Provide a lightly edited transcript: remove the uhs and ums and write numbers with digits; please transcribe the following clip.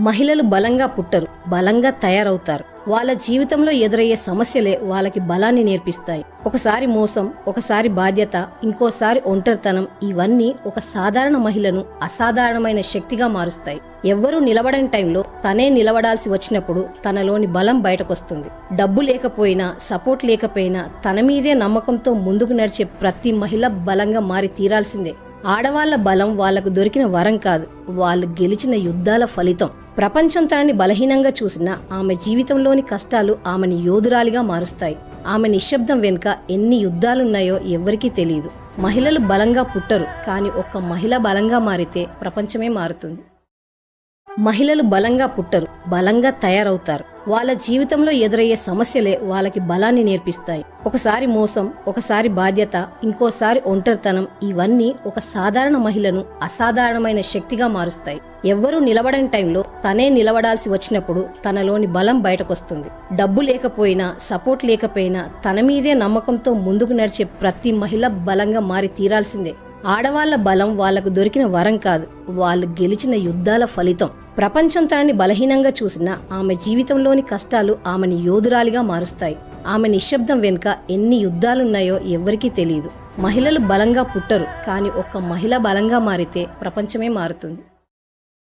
మహిళలు బలంగా పుట్టరు, బలంగా తయారవుతారు. వాళ్ళ జీవితంలో ఎదురయ్యే సమస్యలే వాళ్ళకి బలాన్ని నేర్పిస్తాయి. ఒకసారి మోసం, ఒకసారి బాధ్యత, ఇంకోసారి ఒంటరితనం, ఇవన్నీ ఒక సాధారణ మహిళను అసాధారణమైన శక్తిగా మారుస్తాయి. ఎవ్వరూ నిలబడని టైంలో తనే నిలబడాల్సి వచ్చినప్పుడు తనలోని బలం బయటకొస్తుంది. డబ్బు లేకపోయినా, సపోర్ట్ లేకపోయినా తన మీదే నమ్మకంతో ముందుకు నడిచే ప్రతి మహిళ బలంగా మారి తీరాల్సిందే. ఆడవాళ్ల బలం వాళ్లకు దొరికిన వరం కాదు, వాళ్ళు గెలిచిన యుద్ధాల ఫలితం. ప్రపంచం తనని బలహీనంగా చూసినా ఆమె జీవితంలోని కష్టాలు ఆమెని యోధురాలిగా మారుస్తాయి. ఆమె నిశ్శబ్దం వెనుక ఎన్ని యుద్ధాలున్నాయో ఎవ్వరికీ తెలియదు. మహిళలు బలంగా పుట్టరు, కానీ ఒక్క మహిళ బలంగా మారితే ప్రపంచమే మారుతుంది. మహిళలు బలంగా పుట్టరు, బలంగా తయారవుతారు. వాళ్ళ జీవితంలో ఎదురయ్యే సమస్యలే వాళ్ళకి బలాన్ని నేర్పిస్తాయి. ఒకసారి మోసం, ఒకసారి బాధ్యత, ఇంకోసారి ఒంటరితనం, ఇవన్నీ ఒక సాధారణ మహిళను అసాధారణమైన శక్తిగా మారుస్తాయి. ఎవ్వరూ నిలబడని టైంలో తనే నిలబడాల్సి వచ్చినప్పుడు తనలోని బలం బయటకొస్తుంది. డబ్బు లేకపోయినా, సపోర్ట్ లేకపోయినా తన మీదే నమ్మకంతో ముందుకు నడిచే ప్రతి మహిళ బలంగా మారి తీరాల్సిందే. ఆడవాళ్ల బలం వాళ్లకు దొరికిన వరం కాదు, వాళ్ళు గెలిచిన యుద్ధాల ఫలితం. ప్రపంచం తనని బలహీనంగా చూసినా ఆమె జీవితంలోని కష్టాలు ఆమెని యోధురాలిగా మారుస్తాయి. ఆమె నిశ్శబ్దం వెనుక ఎన్ని యుద్ధాలున్నాయో ఎవ్వరికీ తెలియదు. మహిళలు బలంగా పుట్టరు, కానీ ఒక్క మహిళ బలంగా మారితే ప్రపంచమే మారుతుంది.